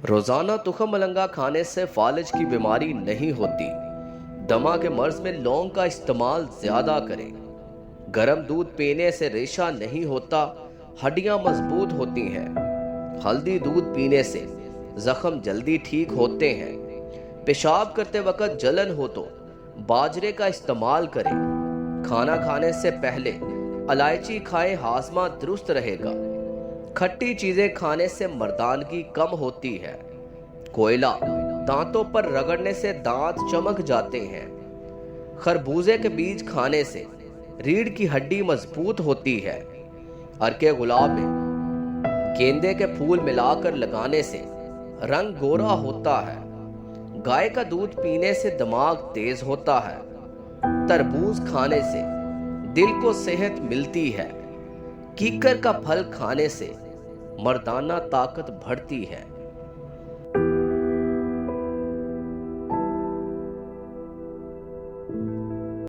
रोजाना तुखम मलंगा खाने से फालिज की बीमारी नहीं होती। दमा के मर्ज में लौंग का इस्तेमाल ज्यादा करें। गर्म दूध पीने से रेशा नहीं होता, हड्डियां मजबूत होती हैं। हल्दी दूध पीने से जख्म जल्दी ठीक होते हैं। पेशाब करते वक्त जलन हो तो बाजरे का इस्तेमाल करें। खाना खाने से पहले इलायची खाएं, हाजमा दुरुस्त रहेगा। खट्टी चीजें खाने से मर्दानगी कम होती है। कोयला दांतों पर रगड़ने से दांत चमक जाते हैं। खरबूजे के बीज खाने से रीढ़ की हड्डी मजबूत होती है। अर्के गुलाब में गेंदे के फूल मिलाकर लगाने से रंग गोरा होता है। गाय का दूध पीने से दिमाग तेज होता है। तरबूज खाने से दिल को सेहत मिलती है। कीकर का फल खाने से मर्दाना ताकत बढ़ती है।